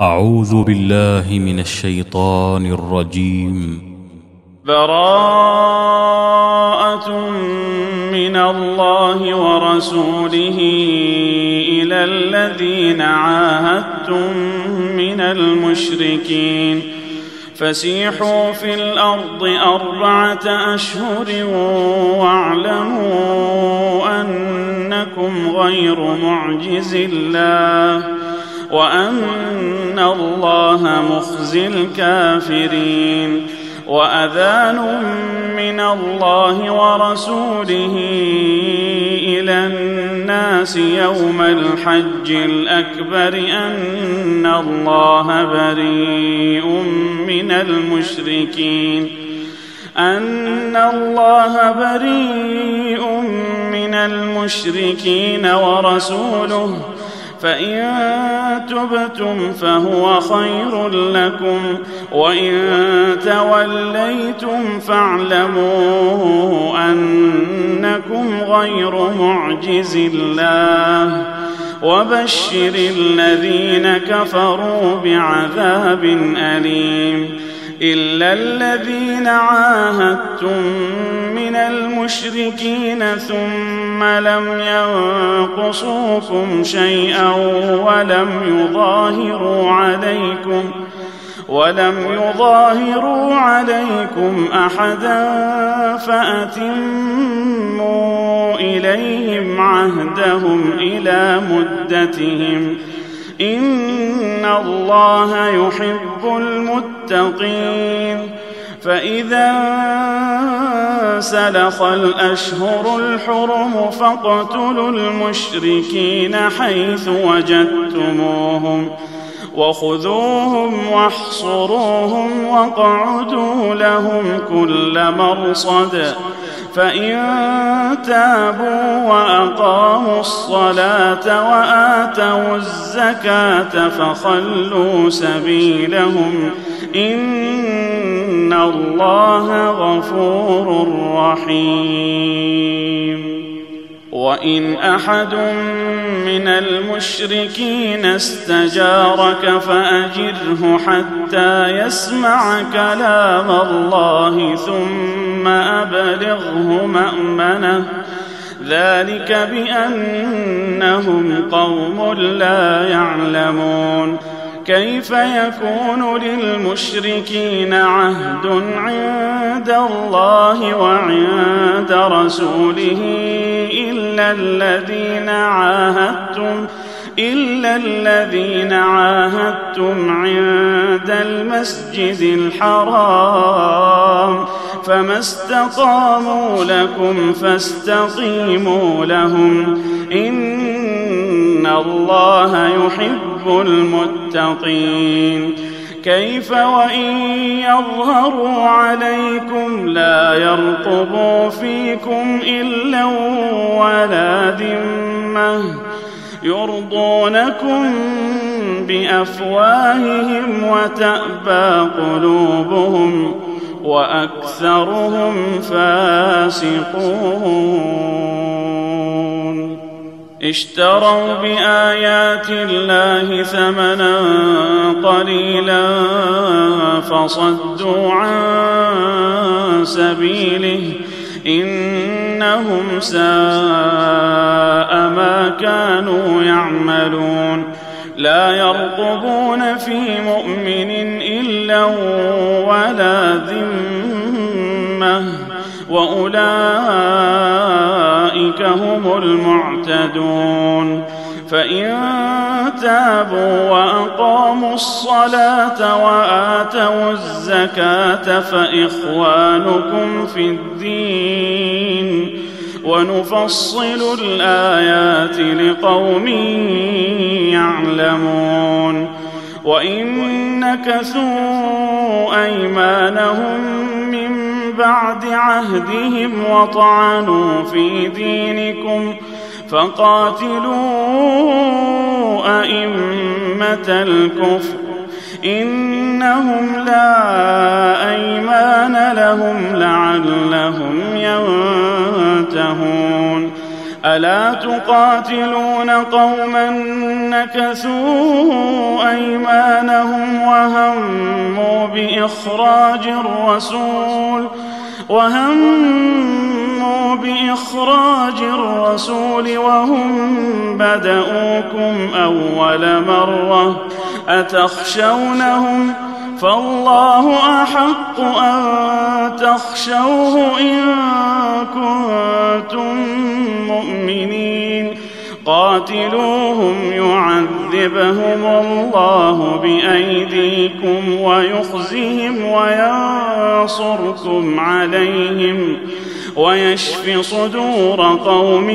أعوذ بالله من الشيطان الرجيم. براءة من الله ورسوله إلى الذين عاهدتم من المشركين فسيحوا في الأرض 4 أشهر واعلموا أنكم غير معجز الله وأن الله مخزي الكافرين. وأذان من الله ورسوله إلى الناس يوم الحج الأكبر أن الله بريء من المشركين ورسوله فإن تبتم فهو خير لكم وإن توليتم فاعلموا أنكم غير معجز الله وبشر الذين كفروا بعذاب أليم. إلا الذين عاهدتم من المشركين ثم لم ينقصوكم شيئا ولم يظاهروا عليكم أحدا فأتموا إليهم عهدهم إلى مدتهم إن الله يحب المتقين. فإذا سلخ الأشهر الحرم فاقتلوا المشركين حيث وجدتموهم وخذوهم واحصروهم واقعدوا لهم كل مرصد فإن تابوا وأقاموا الصلاة وآتوا الزكاة فخلوا سبيلهم إن الله غفور رحيم. وإن أحد من المشركين استجارك فأجره حتى يسمع كلام الله ثم أبلغه مأمنه ذلك بأنهم قوم لا يعلمون. كيف يكون للمشركين عهد عند الله وعند رسوله إلا الذين عاهدتم عند المسجد الحرام فما استقاموا لكم فاستقيموا لهم إن الله يحب المتقين. كيف وإن يظهروا عليكم لا يرقبوا فيكم إلا ولا ذمة يرضونكم بأفواههم وتأبى قلوبهم وأكثرهم فاسقون. اشتروا بآيات الله ثمنا قليلا فصدوا عن سبيله إنهم ساء ما كانوا يعملون. لا يرقبون في مؤمن إلا ولا ذمة وأولئك هم المعتدون. فإن تابوا وأقاموا الصلاة وآتوا الزكاة فإخوانكم في الدين ونفصل الآيات لقوم يعلمون. وإن نكثوا أيمانهم من بعد عهدهم وطعنوا في دينكم فقاتلوا أئمة الكفر إنهم لا أيمان لهم لعلهم ينتهون. ألا تقاتلون قوما نكثوا أيمانهم وهموا بإخراج الرسول وهم بدؤوكم أول مرة أتخشونهم فالله أحق أن تخشوه إن كنتم مؤمنين قاتلوهم يعذبهم الله بأيديكم ويخزهم وينصركم عليهم ويشف صدور قوم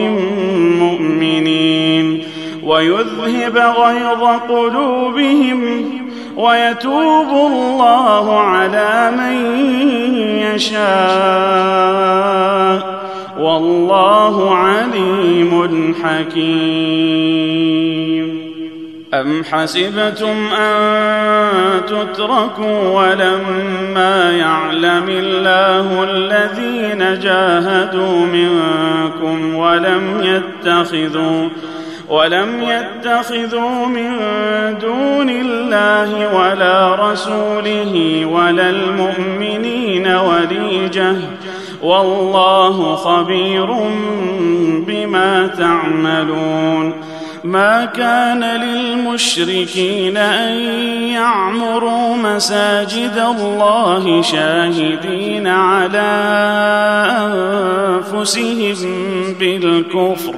مؤمنين ويذهب غيظ قلوبهم ويتوب الله على من يشاء والله عليم حكيم. أم حسبتم أن تتركوا ولما يعلم الله الذين جاهدوا منكم ولم يتخذوا من دون الله ولا رسوله ولا المؤمنين وليجة والله خبير بما تعملون. ما كان للمشركين أن يعمروا مساجد الله شاهدين على أنفسهم بالكفر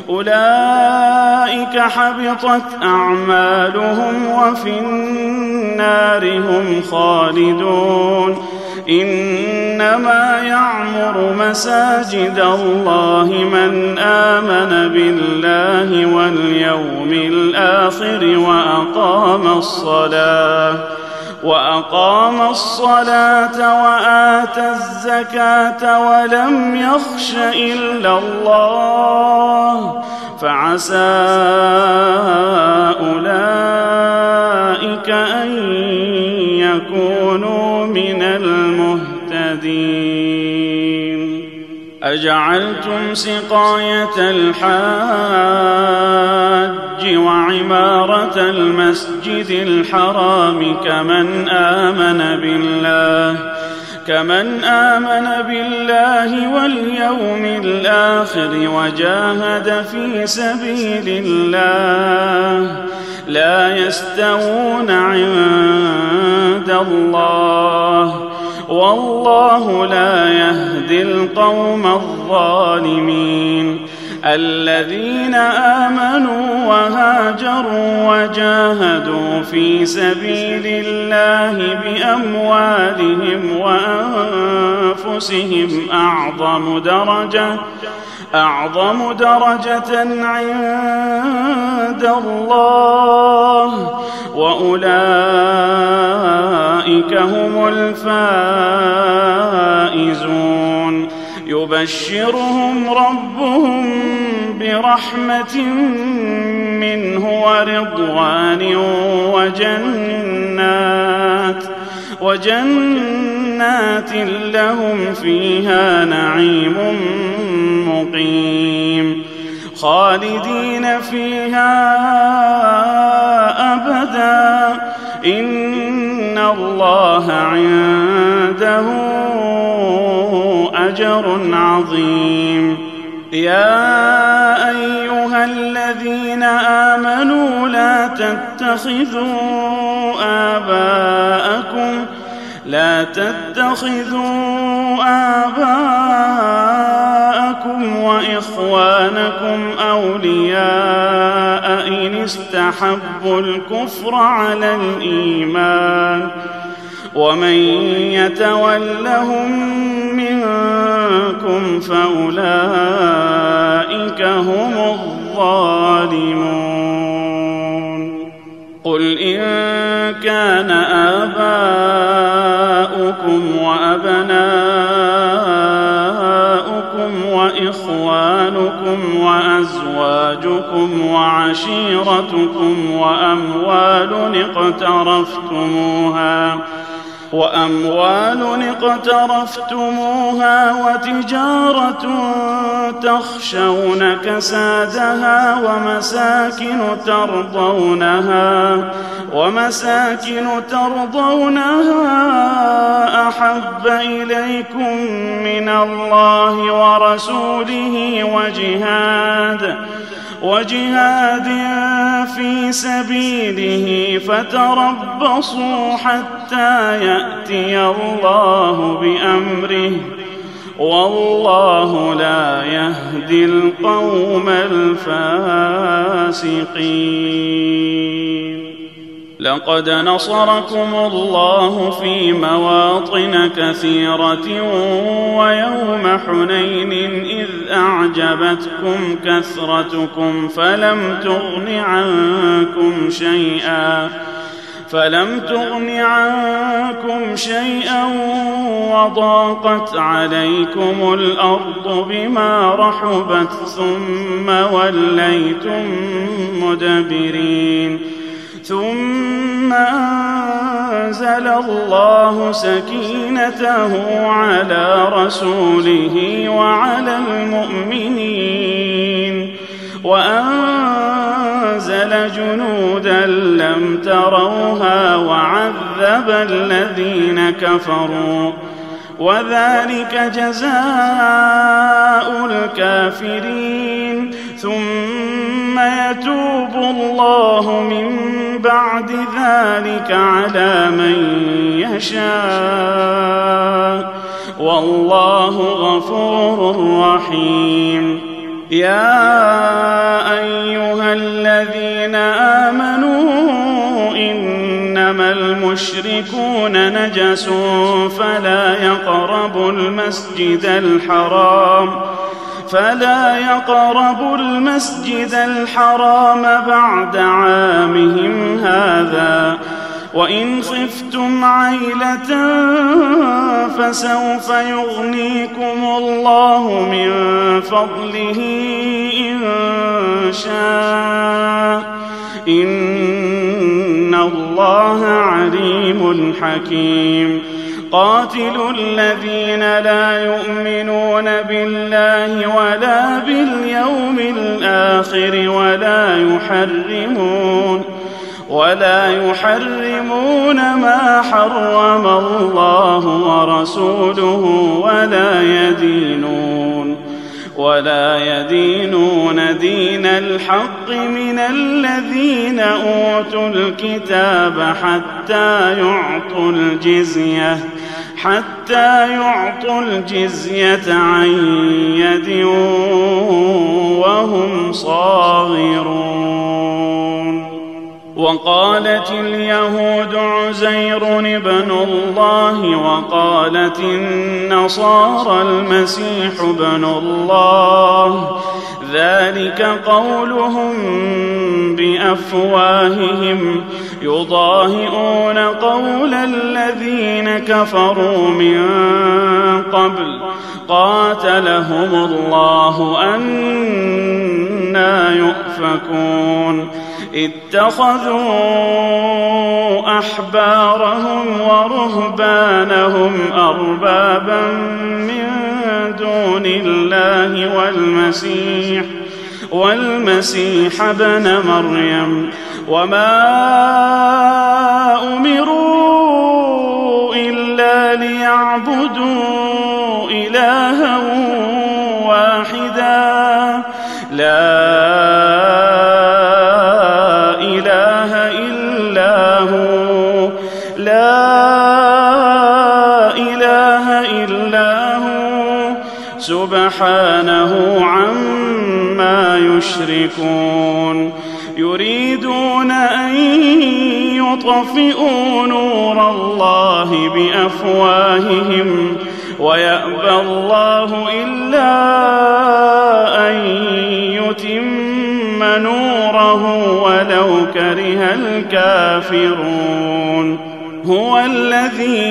أولئك حبطت أعمالهم وفي النار هم خالدون. إنما يعمر مساجد الله من آمن بالله واليوم الآخر وأقام الصلاة وآتى الزكاة ولم يخش إلا الله فعسى أولئك أن يكونوا من المهتدين. أجعلتم سقاية الحاج وعمارة المسجد الحرام كمن آمن بالله واليوم الآخر وجاهد في سبيل الله لا يستوون عند الله والله لا يهدي القوم الظالمين. الذين آمنوا وهاجروا وجاهدوا في سبيل الله بأموالهم وأنفسهم أعظم درجة عند الله وأولئك هم الفائزون. يبشرهم ربهم برحمة منه ورضوان وجنات لهم فيها نعيم مقيم خالدين فيها أبدا إن الله عنده أجر عظيم. يا أيها الذين آمنوا لا تتخذوا آباءكم وإخوانكم أولياء إن استحبوا الكفر على الإيمان ومن يتولهم منكم فأولئك هم الظالمون. قل إن كان آباؤكم وأبناؤكم وإخوانكم وأزواجكم وعشيرتكم وأموال وأموال اقترفتموها وتجارة تخشون كسادها ومساكن ترضونها أحب إليكم من الله ورسوله وجهاد في سبيله فتربصوا حتى يأتي الله بأمره والله لا يهدي القوم الفاسقين. لقد نصركم الله في مواطن كثيرة ويوم حنين إذ أعجبتكم كثرتكم فلم تغن عنكم شيئا وضاقت عليكم الأرض بما رحبت ثم وليتم مدبرين ثم أنزل الله سكينته على رسوله وعلى المؤمنين وأنزل جنودا لم تروها وعذب الذين كفروا وذلك جزاء الكافرين. ثم يتوب الله من بعد ذلك على من يشاء والله غفور رحيم. يا أيها الذين آمنوا إنما المشركون نجس فلا يقربوا المسجد الحرام بعد عامهم هذا وإن خفتم عيلة فسوف يغنيكم الله من فضله إن شاء إن الله عليم حكيم. قاتلوا الذين لا يؤمنون بالله ولا باليوم الآخر ولا يحرمون ما حرم الله ورسوله ولا يدينون دين الحق من الذين أوتوا الكتاب حتى يعطوا الجزية عن يد وهم صاغرون. وقالت اليهود عزير ابن الله وقالت النصارى المسيح ابن الله ذلك قولهم بأفواههم يضاهئون قول الذين كفروا من قبل قاتلهم الله أنى يؤفكون. اتخذوا أحبارهم ورهبانهم أربابا من دون الله والمسيح ابن مريم وما أمروا إلا ليعبدوا إلها واحدا لا إله إلا هو سبحانه عما يشركون. يريدون أن يطفئوا نور الله بأفواههم ويأبى الله إلا أن يتم نوره ولو كره الكافرون. هو الذي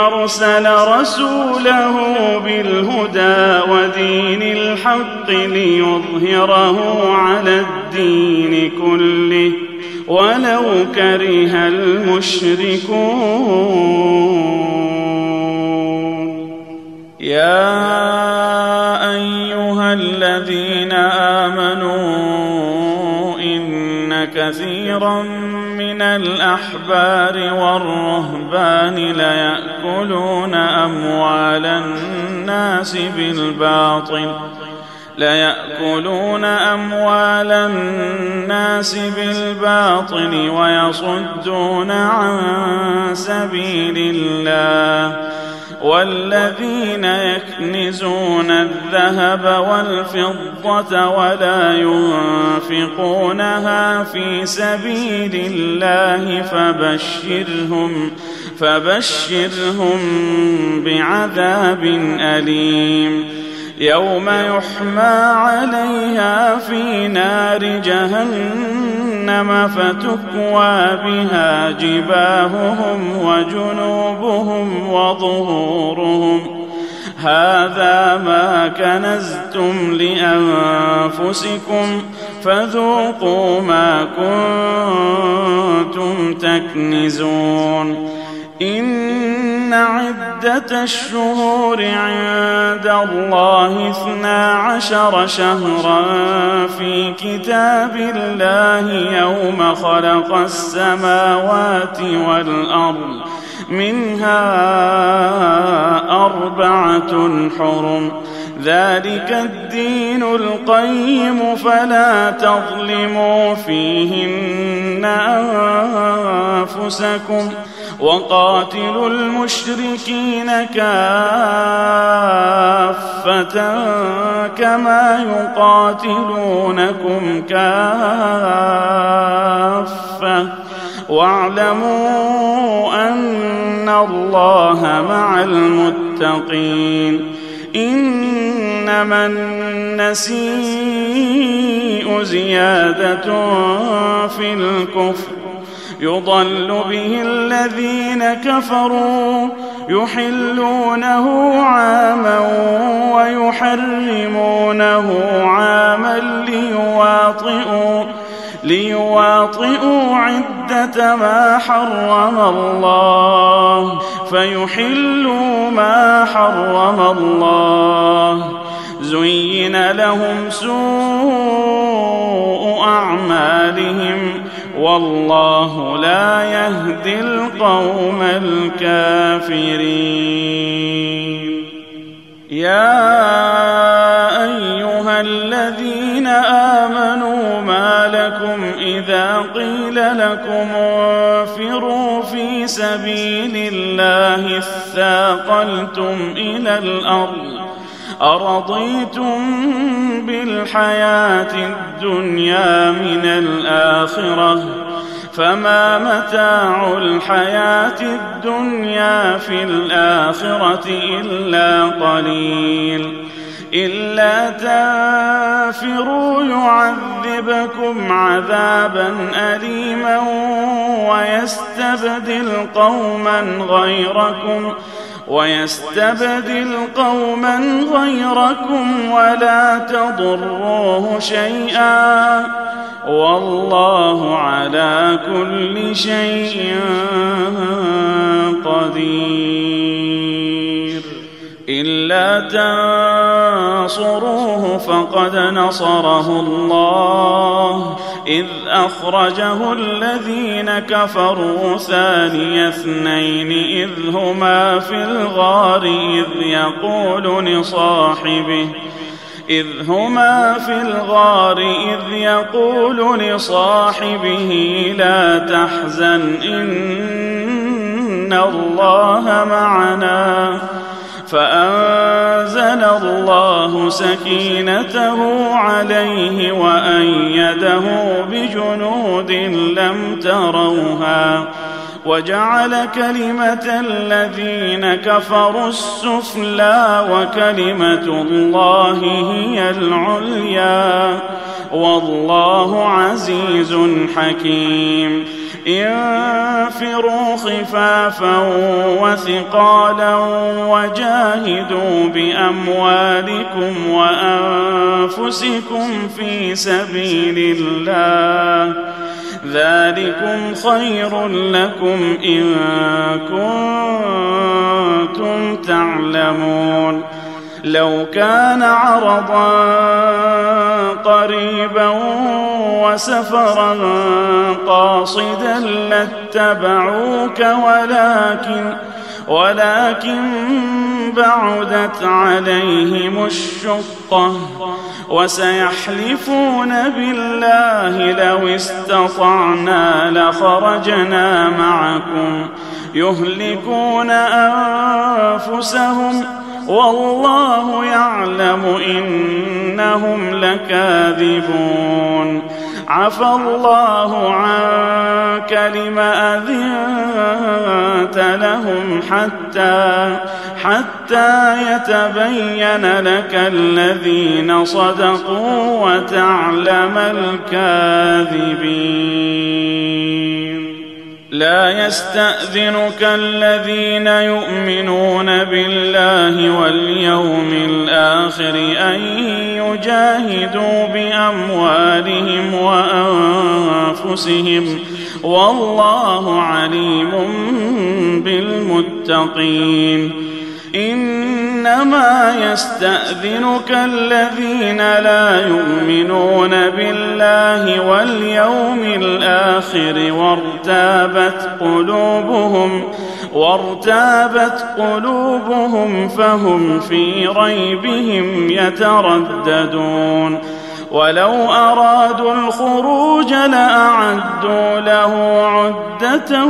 أرسل رسوله بالهدى ودين الحق ليظهره على الدين كله ولو كره المشركون. يا أيها الذين آمنوا إن كثيرا من الأحبار والرهبان ليأكلون أموال الناس بالباطل ويصدون عن سبيل الله. والذين يكنزون الذهب والفضة ولا ينفقونها في سبيل الله فبشرهم بعذاب أليم. يوم يحمى عليها في نار جهنم فتكوى بها جباههم وجنوبهم وظهورهم هذا ما كنزتم لأنفسكم فذوقوا ما كنتم تكنزون. إن عدة الشهور عند الله 12 شهرا في كتاب الله يوم خلق السماوات والأرض منها 4 حرم ذلك الدين القيم فلا تظلموا فيهن أنفسكم وقاتلوا المشركين كافة كما يقاتلونكم كافة واعلموا أن الله مع المتقين. إنما النسيء زيادة في الكفر يضل به الذين كفروا يحلونه عاما ويحرمونه عاما ليواطئوا عدة ما حرم الله فيحلوا ما حرم الله. زين لهم سوء أعمالهم والله لا يهدي القوم الكافرين. يا أيها الذين آمنوا ما لكم إذا قيل لكم انفروا في سبيل الله اثاقلتم إلى الأرض أرضيتم بالحياة الدنيا من الآخرة فما متاع الحياة الدنيا في الآخرة إلا قليل. إلا تنفروا يعذبكم عذابا أليما ويستبدل قوما غيركم ولا تضروه شيئا والله على كل شيء قدير. إلا تنصروه فقد نصره الله إذ أخرجه الذين كفروا ثاني اثنين إذ هما في الغار إذ يقول لصاحبه لا تحزن إن الله معنا فأنزل الله سكينته عليه وأيده بجنود لم تروها وجعل كلمة الذين كفروا السفلى وكلمة الله هي العليا والله عزيز حكيم. انفروا خفافا وثقالا وجاهدوا بأموالكم وأنفسكم في سبيل الله ذلكم خير لكم إن كنتم تعلمون لو كان عرضا قريبا وسفرا قاصدا لاتبعوك ولكن بعدت عليهم الشقة وسيحلفون بالله لو استطعنا لخرجنا معكم يهلكون أنفسهم والله يعلم إنهم لكاذبون عفى الله عنك لم أذنت لهم حتى يتبين لك الذين صدقوا وتعلم الكاذبين لا يستأذنك الذين يؤمنون بالله واليوم الآخر أن يجاهدوا بأموالهم وأنفسهم والله عليم بالمتقين إنما يستأذنك الذين لا يؤمنون بالله واليوم الآخر وارتابت قلوبهم فهم في ريبهم يترددون ولو أرادوا الخروج لأعدوا له عدته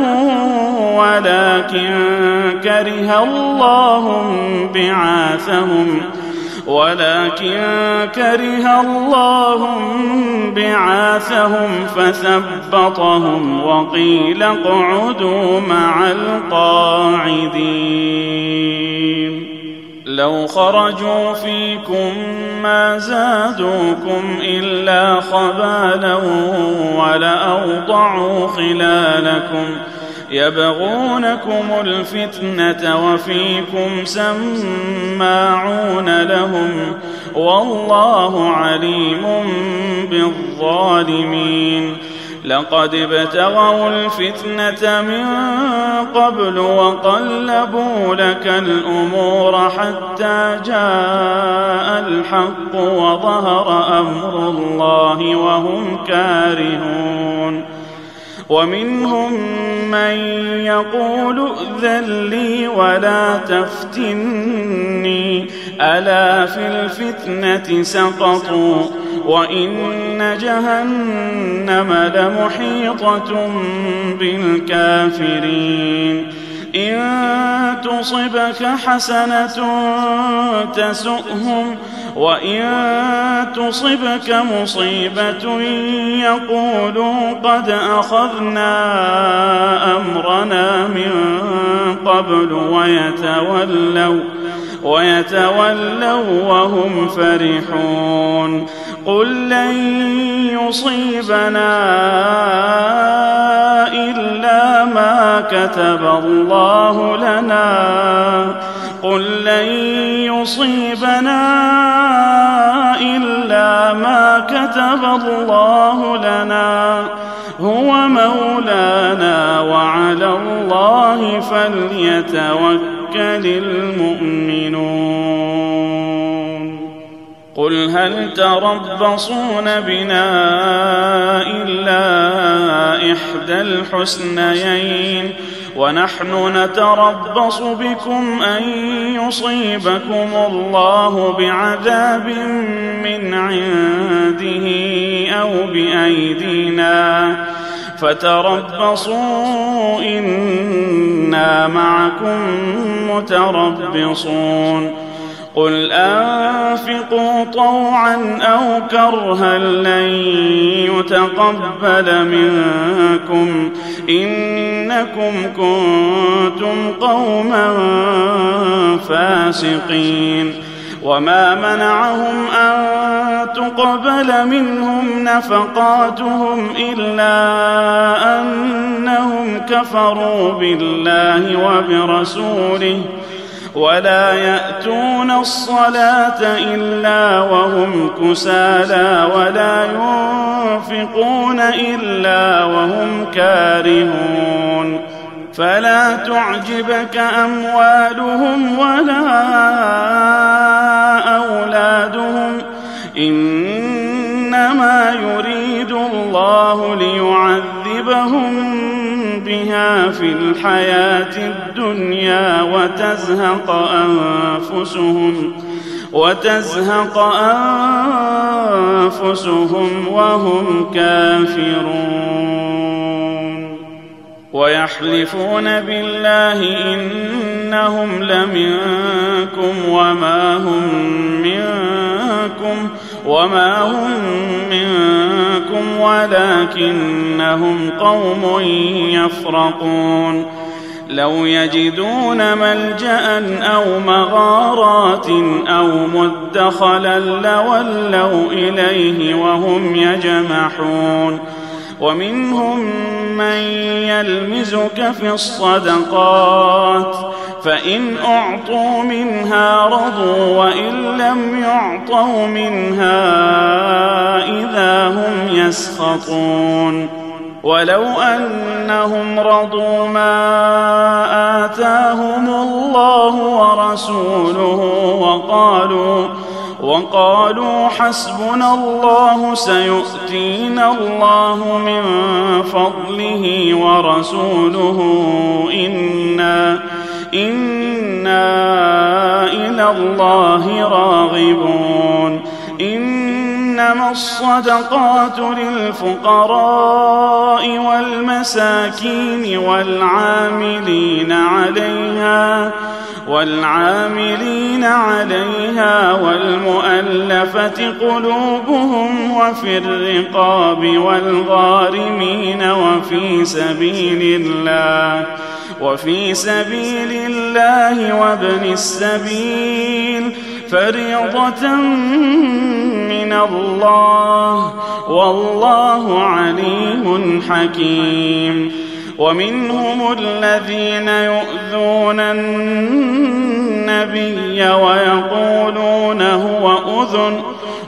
ولكن كره الله بعاثهم فثبطهم وقيل اقعدوا مع القاعدين لو خرجوا فيكم ما زادوكم إلا خبالا ولأوضعوا خلالكم يبغونكم الفتنة وفيكم سماعون لهم والله عليم بالظالمين لقد ابتغوا الفتنة من قبل وقلبوا لك الأمور حتى جاء الحق وظهر أمر الله وهم كارهون ومنهم من يقول ائذن لي ولا تفتني ألا في الفتنة سقطوا وإن جهنم لمحيطة بالكافرين إن تصبك حسنة تسؤهم وإن تصبك مصيبة يقولوا قد أخذنا أمرنا من قبل ويتولوا وهم فرحون قل لن يصيبنا إلا ما كتب الله لنا هو مولانا وعلى الله فليتوكل المؤمنون قل هل تربصون بنا إلا إحدى الحسنيين ونحن نتربص بكم أن يصيبكم الله بعذاب من عنده أو بأيدينا فتربصوا إنا معكم متربصون قل أنفقوا طوعا أو كرها لن يتقبل منكم إنكم كنتم قوما فاسقين وما منعهم أن تقبل منهم نفقاتهم إلا أنهم كفروا بالله وبرسوله ولا يأتون الصلاة إلا وهم كسالى ولا ينفقون إلا وهم كارهون فلا تعجبك أموالهم ولا أولادهم إنما يريد الله ليعذبهم بها في الحياة الدنيا وتزهق أنفسهم وهم كافرون ويحلفون بالله إنهم لمنكم وما هم منكم ولكنهم قوم يفرقون لو يجدون ملجأ أو مغارات أو مدخلا لولوا إليه وهم يجمحون ومنهم من يلمزك في الصدقات فإن أعطوا منها رضوا وإن لم يعطوا منها إذا هم يسخطون ولو أنهم رضوا ما آتاهم الله ورسوله وقالوا حسبنا الله سيؤتينا الله من فضله ورسوله إنا إلى الله راغبون إنما الصدقات للفقراء والمساكين والعاملين عليها والمؤلفة قلوبهم وفي الرقاب والغارمين وفي سبيل الله وابن السبيل فريضة من الله والله عليم حكيم ومنهم الذين يؤذون النبي ويقولون هو أذن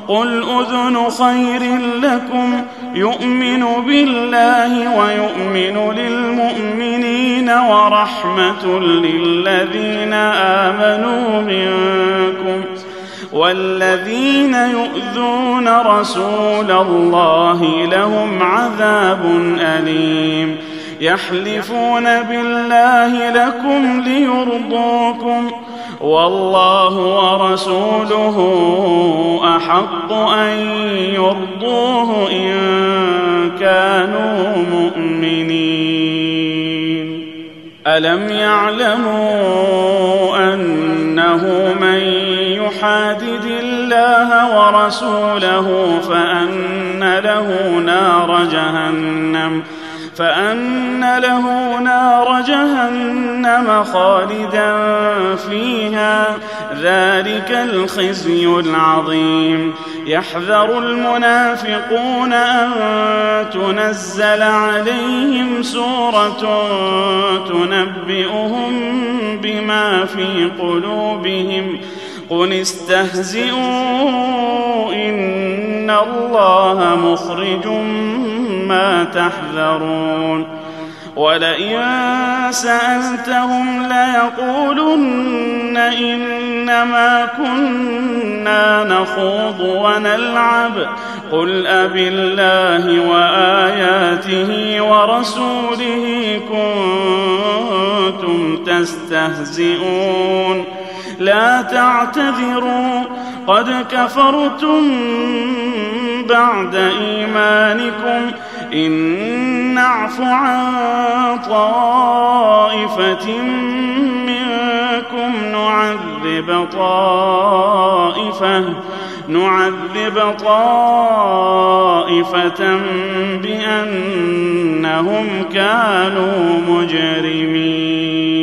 قل أذن خير لكم يؤمن بالله ويؤمن للمؤمنين ورحمة للذين آمنوا منكم والذين يؤذون رسول الله لهم عذاب أليم يحلفون بالله لكم ليرضوكم والله ورسوله أحق أن يرضوه إن كانوا مؤمنين ألم يعلموا أنه من يحادد الله ورسوله فأن له نار جهنم خالدا فيها ذلك الخزي العظيم يحذر المنافقون أن تنزل عليهم سورة تنبئهم بما في قلوبهم قل استهزئوا إن الله مخرج ما تحذرون ولئن سألتهم ليقولن إنما كنا نخوض ونلعب قل أبالله وآياته ورسوله كنتم تستهزئون لا تعتذروا قد كفرتم بعد إيمانكم إن نعف عن طائفة منكم نعذب طائفة بأنهم كانوا مجرمين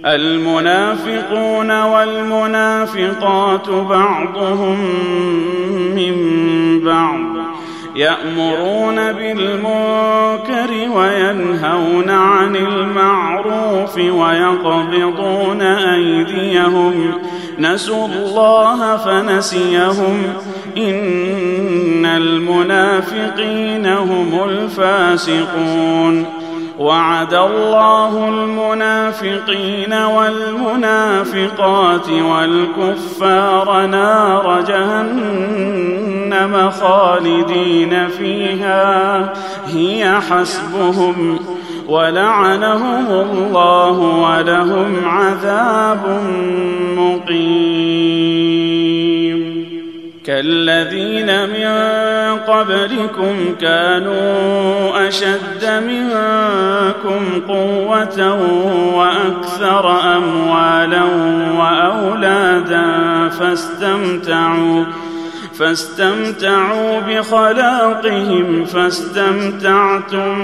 المنافقون والمنافقات بعضهم من بعض يأمرون بالمنكر وينهون عن المعروف ويقبضون أيديهم نسوا الله فنسيهم إن المنافقين هم الفاسقون وعد الله المنافقين والمنافقات والكفار نار جهنم خالدين فيها هي حسبهم ولعنهم الله ولهم عذاب مقيم كالذين من قبلكم كانوا أشد منكم قوة وأكثر أموالا وأولادا فاستمتعوا بخلاقهم فاستمتعتم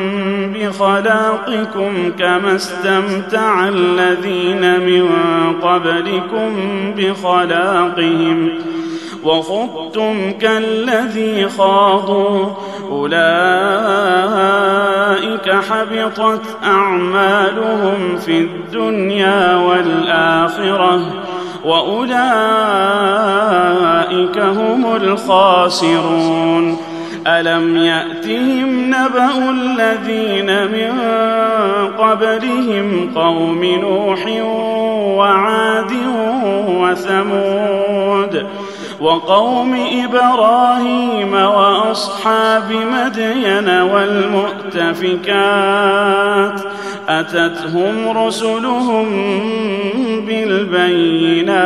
بخلاقكم كما استمتع الذين من قبلكم بخلاقهم وخضتم كالذي خاضوا أولئك حبطت أعمالهم في الدنيا والآخرة وأولئك هم الخاسرون ألم يأتهم نبأ الذين من قبلهم قوم نوح وعاد وثمود وقوم إبراهيم وأصحاب مدين والمؤتفكات أتتهم رسلهم بالبينات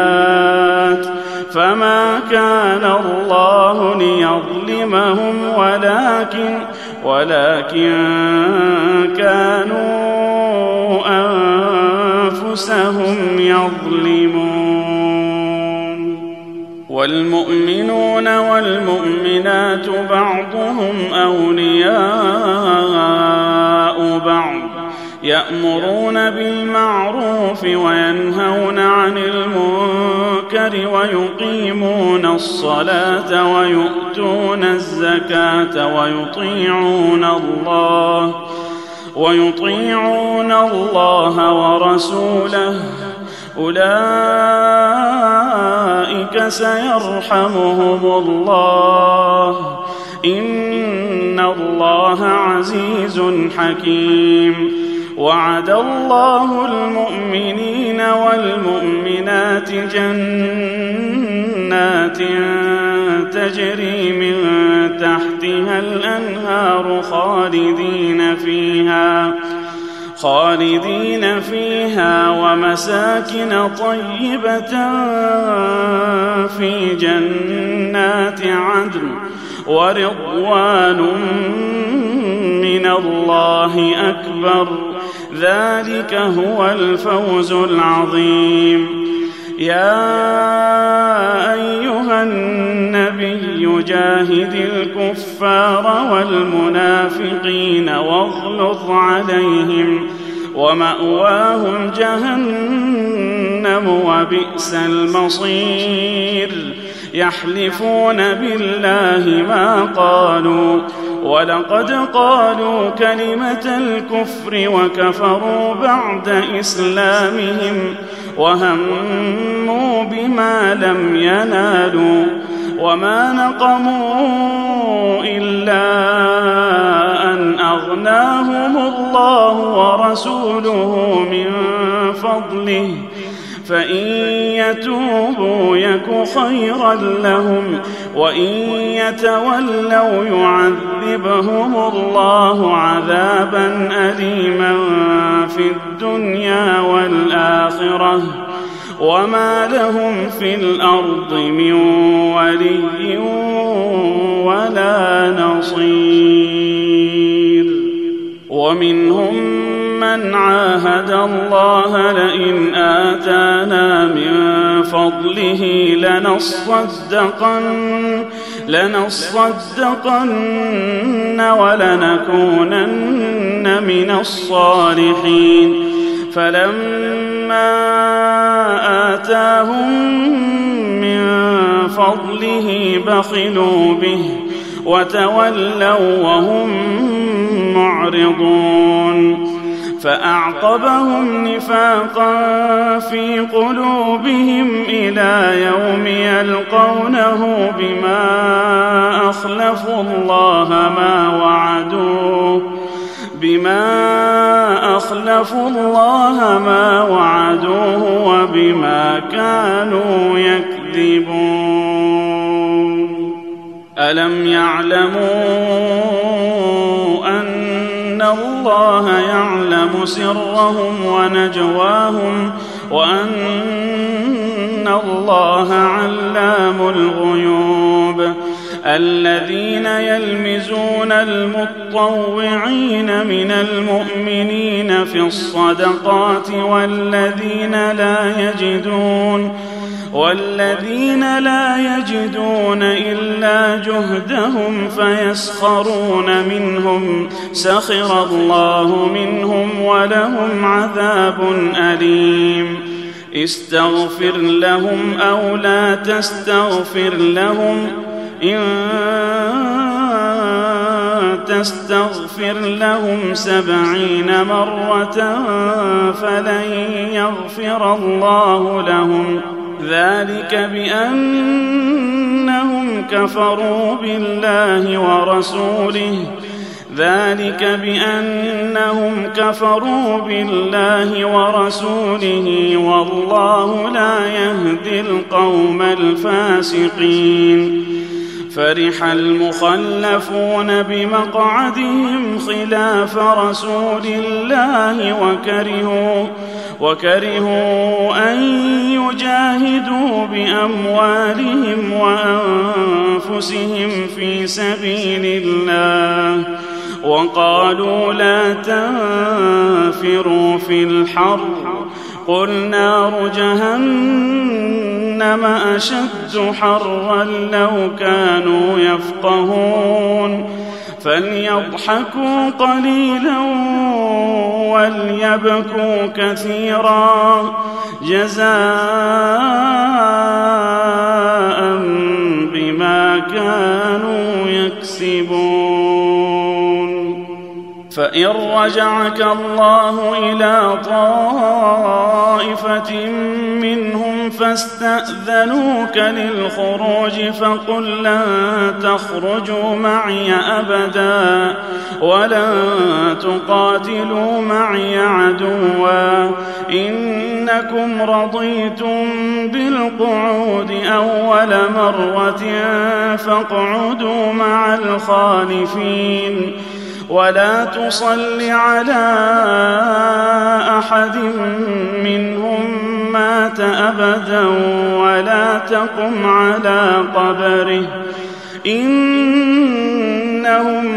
فما كان الله ليظلمهم ولكن كانوا أنفسهم يظلمون والمؤمنون والمؤمنات بعضهم أولياء بعض يأمرون بالمعروف وينهون عن المنكر ويقيمون الصلاة ويؤتون الزكاة ويطيعون الله ورسوله أولئك سيرحمهم الله إن الله عزيز حكيم وعد الله المؤمنين والمؤمنات جنات تجري من تحتها الأنهار خالدين فيها ومساكن طيبة في جنات عدن ورضوان من الله أكبر ذلك هو الفوز العظيم يا أيها النبي جاهد الكفار والمنافقين واغلظ عليهم ومأواهم جهنم وبئس المصير يحلفون بالله ما قالوا ولقد قالوا كلمة الكفر وكفروا بعد إسلامهم وهموا بما لم ينالوا وما نقموا إلا أن أغناهم الله ورسوله من فضله فإن يتوبوا يك خيرا لهم وإن يتولوا يعذبهم الله عذابا أليما في الدنيا والآخرة وما لهم في الأرض من ولي ولا نصير ومنهم من عاهد الله لئن آتانا من فضله لنصدقن ولنكونن من الصالحين فلما بما آتاهم من فضله بخلوا به وتولوا وهم معرضون فأعقبهم نفاقا في قلوبهم إلى يوم يلقونه بما أخلفوا الله ما وعدوه وبما كانوا يكذبون ألم يعلموا أن الله يعلم سرهم ونجواهم وأن الله علام الغيوب الذين يلمزون المطوعين من المؤمنين في الصدقات والذين لا يجدون إلا جهدهم فيسخرون منهم سخر الله منهم ولهم عذاب أليم استغفر لهم أو لا تستغفر لهم إن تستغفر لهم 70 مرة فلن يغفر الله لهم ذلك بأنهم كفروا بالله ورسوله والله لا يهدي القوم الفاسقين فرح المخلفون بمقعدهم خلاف رسول الله وكرهوا أن يجاهدوا بأموالهم وأنفسهم في سبيل الله وقالوا لا تنفروا في الحر قل نار جهنم أشد حرا لو كانوا يفقهون فليضحكوا قليلا وليبكوا كثيرا جزاء بما كانوا يكسبون فإن رجعك الله إلى طائفة منهم فاستأذنوك للخروج فقل لن تخرجوا معي أبدا ولن تقاتلوا معي عدوا إنكم رضيتم بالقعود أول مرة فاقعدوا مع الخالفين ولا تصل على أحد منهم مات أبدا ولا تقم على قبره إنهم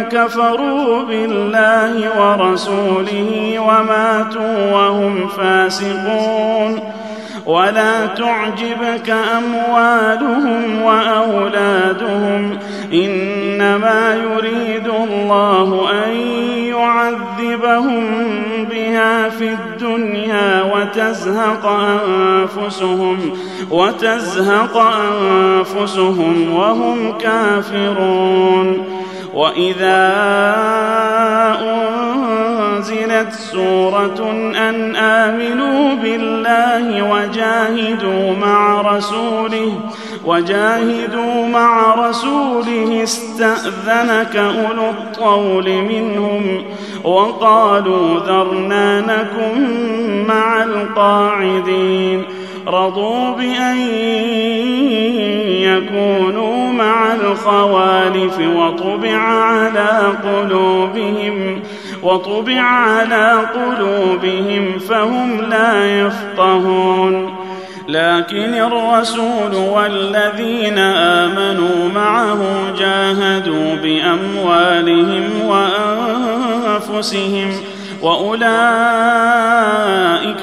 كفروا بالله ورسوله وماتوا وهم فاسقون ولا تعجبك أموالهم وأولادهم إنما يريد الله أن يعذبهم بها في الدنيا وتزهق أنفسهم وهم كافرون وإذا أنزلت سورة أن آمنوا بالله وجاهدوا مع رسوله استأذنك أولو الطول منهم وقالوا ذرنا نكن مع القاعدين رضوا بأن يكونوا مع الخوالف وطبع على قلوبهم فهم لا يفقهون لكن الرسول والذين آمنوا معه جاهدوا بأموالهم وأنفسهم وأولئك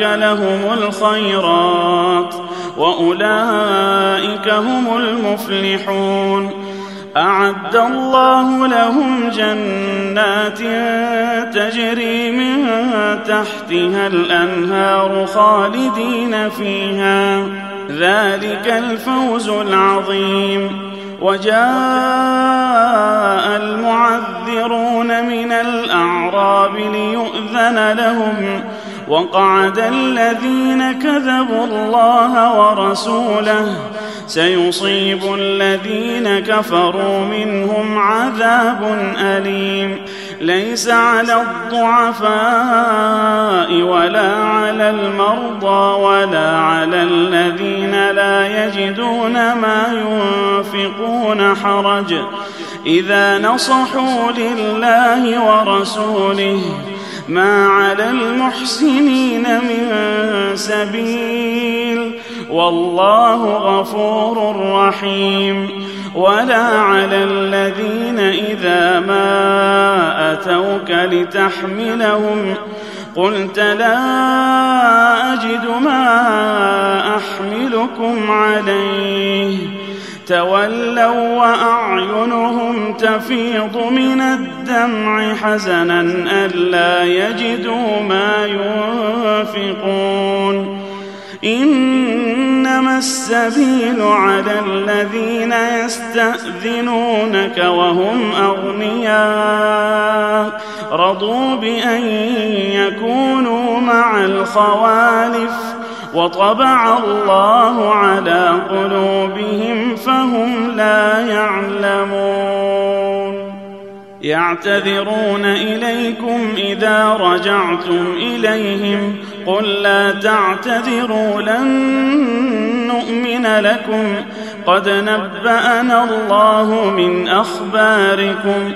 لهم الخيرات وأولئك هم المفلحون أعد الله لهم جنات تجري من تحتها الأنهار خالدين فيها، ذلك الفوز العظيم. وجاء المعذرون من الأعراب ليؤذن لهم، وقعد الذين كذبوا الله ورسوله، سيصيب الذين كفروا منهم عذاب أليم. ليس على الضعفاء ولا على المرضى ولا على الذين لا يجدون ما ينفقون حرج إذا نصحوا لله ورسوله، ما على المحسنين من سبيل، والله غفور رحيم. ولا على الذين إذا ما أتوك لتحملهم قلت لا أجد ما أحملكم عليه تولوا وأعينهم تفيض من الدمع حزنا ألا يجدوا ما ينفقون. إنما السبيل على الذين يستأذنونك وهم أغنياء رضوا بأن يكونوا مع الخوالف وطبع الله على قلوبهم فهم لا يعلمون. يعتذرون إليكم إذا رجعتم إليهم قل لا تعتذروا لن نؤمن لكم قد نبأنا الله من أخباركم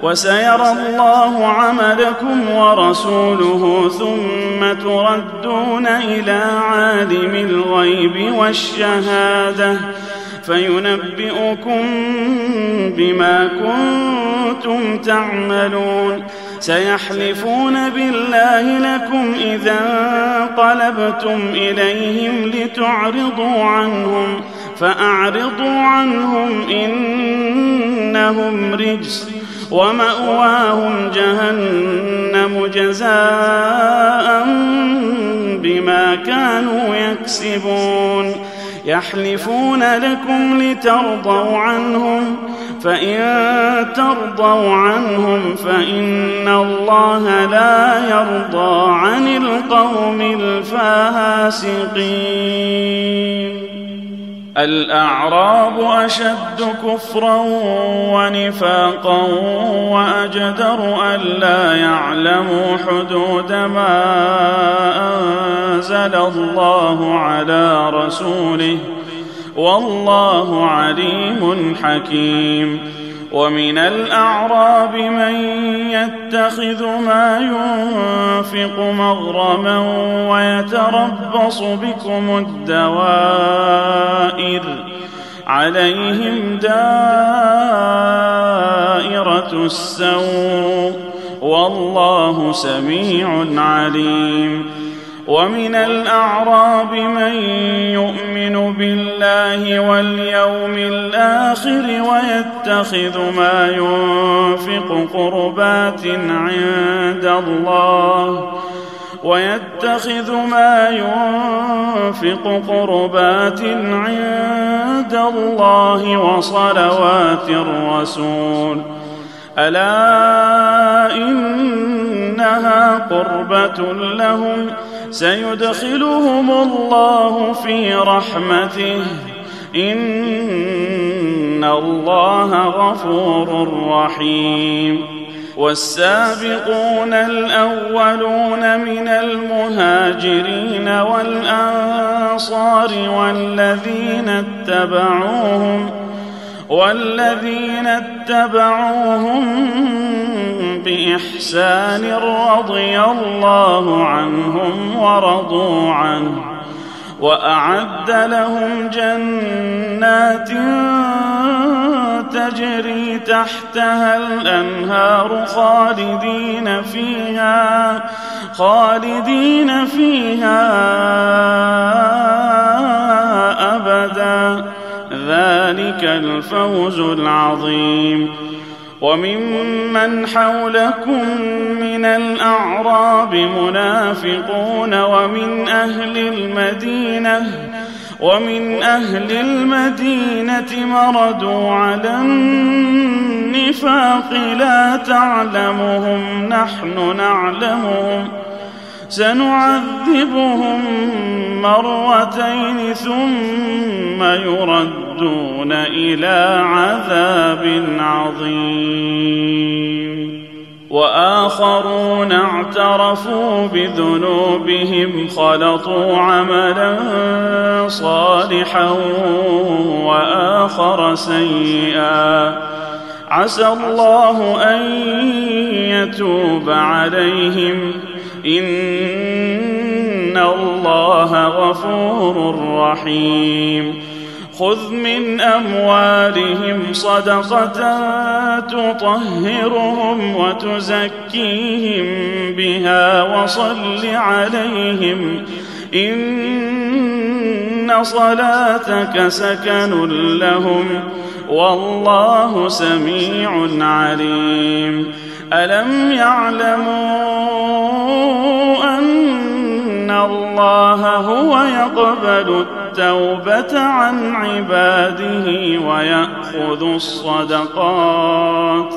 وسيرى الله عملكم ورسوله ثم تردون إلى عالم الغيب والشهادة فينبئكم بما كنتم تعملون. سيحلفون بالله لكم إذا انقلبتم إليهم لتعرضوا عنهم فأعرضوا عنهم إنهم رجس ومأواهم جهنم جزاء بما كانوا يكسبون. يحلفون لكم لترضوا عنهم فإن ترضوا عنهم فإن الله لا يرضى عن القوم الفاسقين. الأعراب أشد كفرا ونفاقا وأجدر ألا يعلموا حدود ما أنزل الله على رسوله والله عليم حكيم. ومن الأعراب من يتخذ ما ينفق مغرما ويتربص بكم الدوائر عليهم دائرة السوء والله سميع عليم. ومن الأعراب من يؤمن بالله واليوم الآخر ويتخذ ما ينفق قربات عند الله وصلوات الرسول ألا إنها قربة لهم سيدخلهم الله في رحمته إن الله غفور رحيم. والسابقون الأولون من المهاجرين والأنصار والذين اتبعوهم بإحسان رضي الله عنهم ورضوا عنه وأعد لهم جنات تجري تحتها الأنهار خالدين فيها أبدا ذلك ذلك الفوز العظيم. وممن حولكم من الأعراب منافقون ومن أهل المدينة مردوا على النفاق لا تعلمهم نحن نعلمهم سنعذبهم مرتين ثم يردون إلى عذاب عظيم. وآخرون اعترفوا بذنوبهم خلطوا عملا صالحا وآخر سيئا عسى الله أن يتوب عليهم إن الله غفور رحيم. خذ من أموالهم صدقة تطهرهم وتزكيهم بها وصل عليهم إن صلاتك سكن لهم والله سميع عليم. ألم يعلموا أن الله هو يقبل التوبة عن عباده ويأخذ الصدقات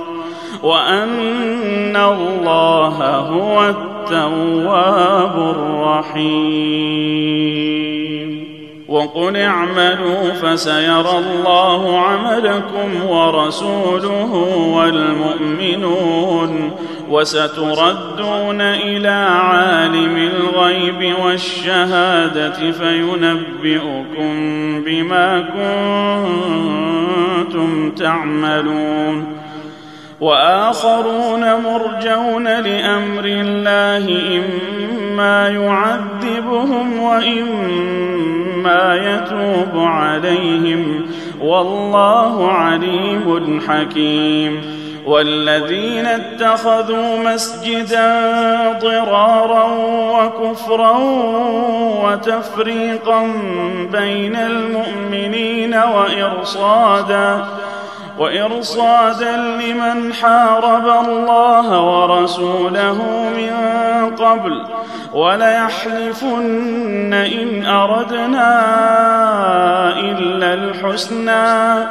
وأن الله هو التواب الرحيم. وقل اعملوا فسيرى الله عملكم ورسوله والمؤمنون وستردون إلى عالم الغيب والشهادة فينبئكم بما كنتم تعملون. وآخرون مرجون لأمر الله إما يعذبهم وإما يتوب عليهم والله عليم حكيم. والذين اتخذوا مسجدا ضرارا وكفرا وتفريقا بين المؤمنين وإرصادا لمن حارب الله ورسوله من قبل وليحلفن إن أردنا إلا الحسنى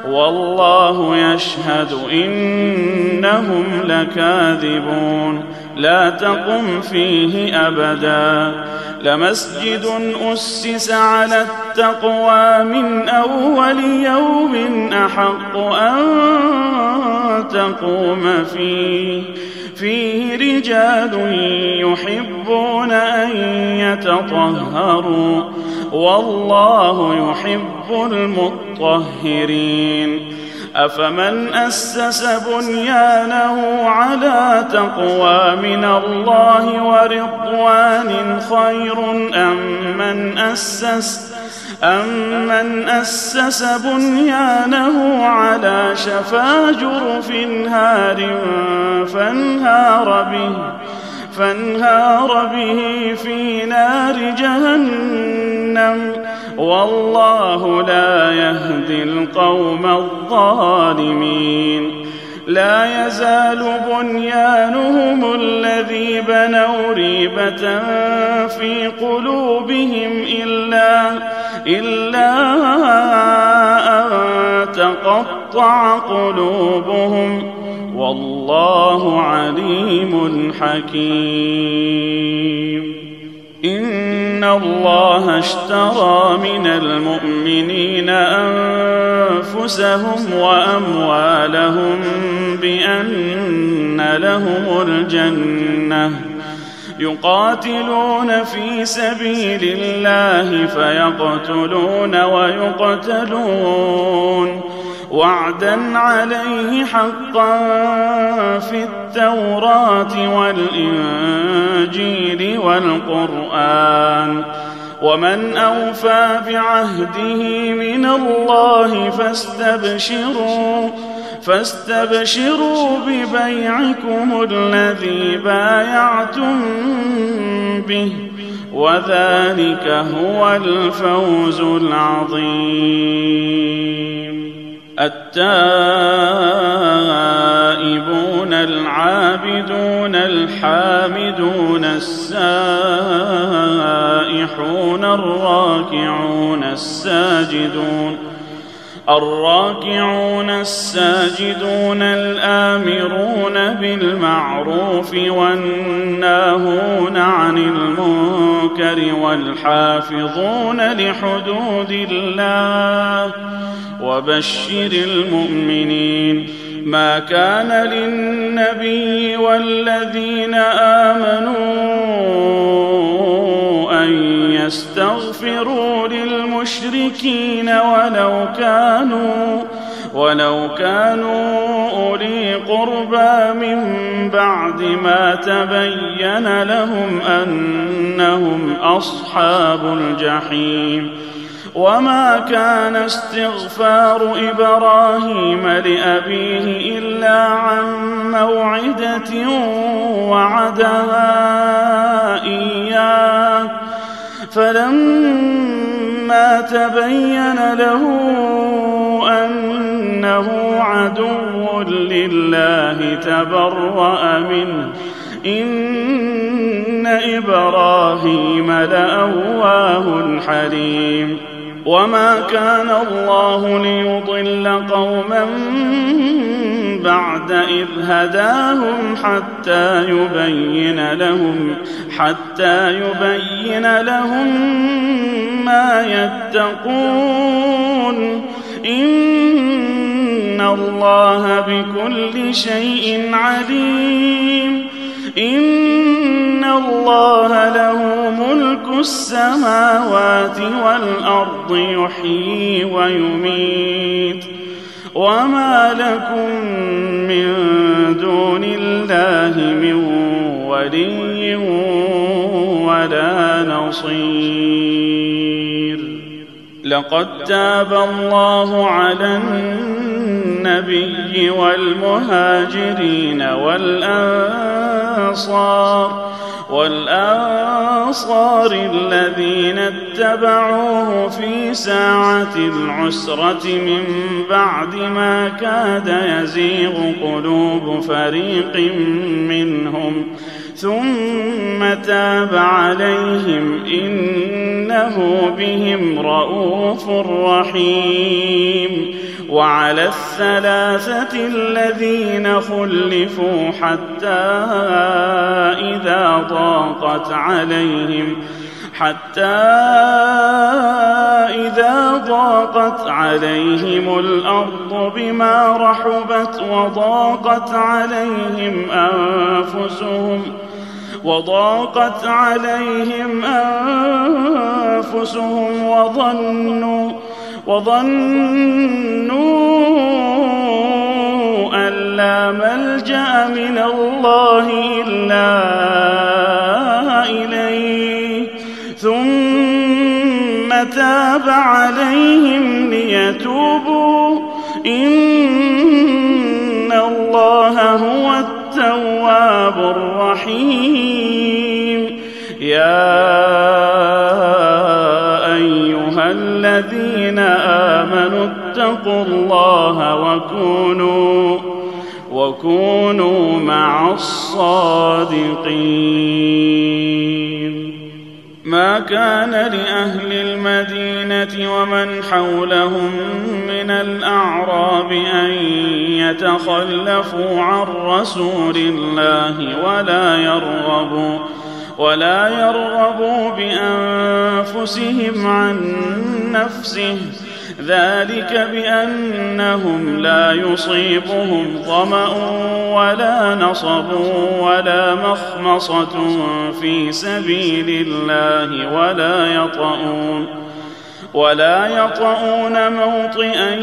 والله يشهد إنهم لكاذبون. لا تقم فيه أبدا لمسجد أسس على التقوى من أول يوم أحق أن تقوم فيه رجال يحبون أن يتطهروا والله يحب المطهرين. أفمن أسس بنيانه على تقوى من الله ورضوان خير أم من أسس بنيانه على شفا جرف هار فانهار به في نار جهنم والله لا يهدي القوم الظالمين. لا يزال بنيانهم الذي بنوا ريبة في قلوبهم إلا أن تقطع قلوبهم والله عليم حكيم. إن الله اشترى من المؤمنين أنفسهم وأموالهم بأن لهم الجنة يقاتلون في سبيل الله فيقتلون ويقتلون وعدا عليه حقا في التوراة والإنجيل والقرآن. ومن أوفى بعهده من الله فاستبشروا ببيعكم الذي بايعتم به وذلك هو الفوز العظيم. التائبون العابدون الحامدون السائحون الراكعون الساجدون الآمرون بالمعروف والناهون عن المنكر والحافظون لحدود الله وبشر المؤمنين. ما كان للنبي والذين آمنوا أن يستغفروا للمشركين ولو كانوا أولي قربى من بعد ما تبين لهم أنهم أصحاب الجحيم. وما كان استغفار إبراهيم لأبيه إلا عن موعدة وعدها إياه فلما تبين له أنه عدو لله تبرأ منه إن إبراهيم لأواه حليم. وما كان الله ليضل قوما بعد إذ هداهم حتى يبين لهم ما يتقون إن الله بكل شيء عليم. إن الله له ملك السماوات والأرض يحيي ويميت وما لكم من دون الله من ولي ولا نصير. لقد تاب الله على النبي والمهاجرين والأنصار الذين اتبعوه في ساعة العسرة من بعد ما كاد يزيغ قلوب فريق منهم ثم تاب عليهم إنه بهم رءوف رحيم. وعلى الثلاثة الذين خلفوا حتى إذا ضاقت عليهم الأرض بما رحبت وضاقت عليهم أنفسهم وظنوا أن لا ملجأ من الله إلا إليه ثم تاب عليهم ليتوبوا إن الله هو التواب الرحيم. يا أيها الذين آمنوا اتقوا الله وكونوا مع الصادقين. ما كان لأهل المدينة ومن حولهم من الأعراب أن يتخلفوا عن رسول الله ولا يرغبوا بأنفسهم عن نفسه ذلك بأنهم لا يصيبهم ظمأ ولا نصب ولا مخمصة في سبيل الله ولا يطؤون موطئا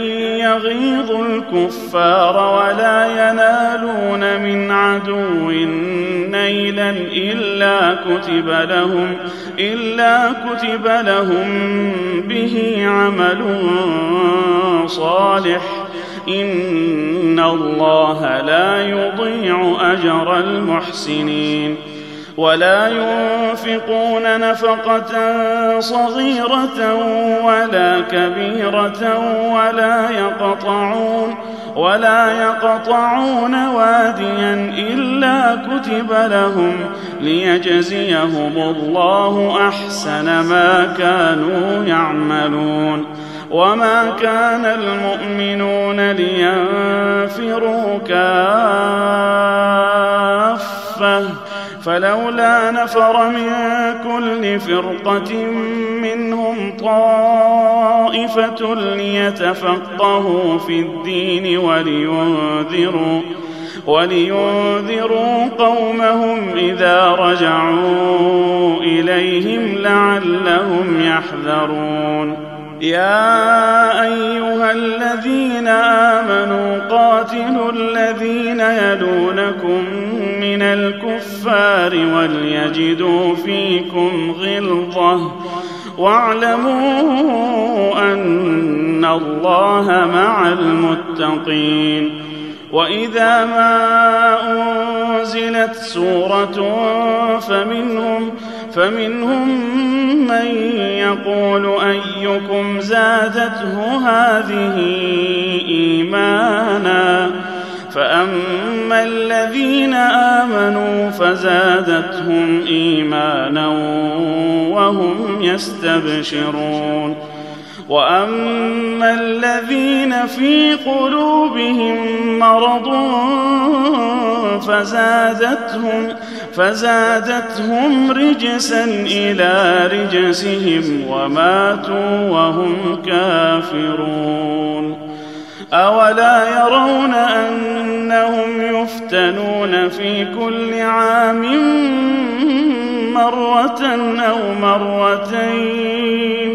يغيظ الكفار ولا ينالون من عدو نيلا إلا كتب لهم به عمل صالح إن الله لا يضيع أجر المحسنين. ولا ينفقون نفقة صغيرة ولا كبيرة ولا يقطعون واديا إلا كتب لهم ليجزيهم الله أحسن ما كانوا يعملون. وما كان المؤمنون لينفروا كافة فلولا نفر من كل فرقة منهم طائفة ليتفقهوا في الدين ولينذروا قومهم إذا رجعوا إليهم لعلهم يحذرون. يا أيها الذين آمنوا قاتلوا الذين يلونكم من الكفار وليجدوا فيكم غلظة واعلموا أن الله مع المتقين. وإذا ما أنزلت سورة فمنهم من يقول أيكم زادته هذه إيمانا فأما الذين آمنوا فزادتهم إيمانا وهم يستبشرون. وأما الذين في قلوبهم مرض فزادتهم رجسا إلى رجسهم وماتوا وهم كافرون. أولا يرون أنهم يفتنون في كل عام مرة أو مرتين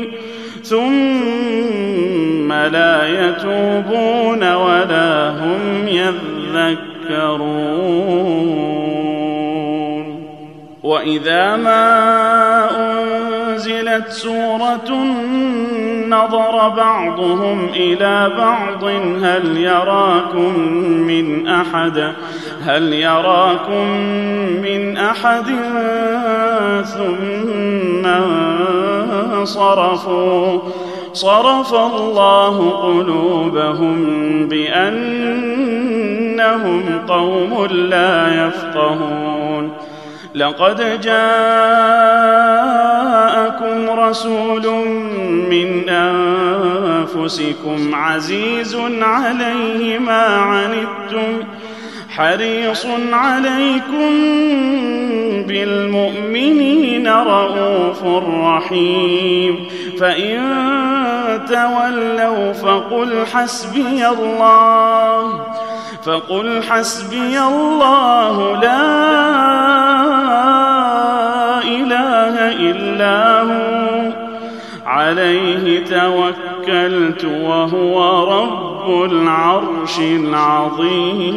ثم لا يتوبون ولا هم يذكرون. وإذا ما أنزلت سورة نظر بعضهم إلى بعض هل يراكم من أحد ثم صرف الله قلوبهم بأنهم قوم لا يفقهون. لقد جاءكم رسول من أنفسكم عزيز عليه ما عنتم حريص عليكم بالمؤمنين رؤوف رحيم. فإن تولوا فقل حسبي الله لا إله إلا هو عليه توكلت وهو رب العرش العظيم.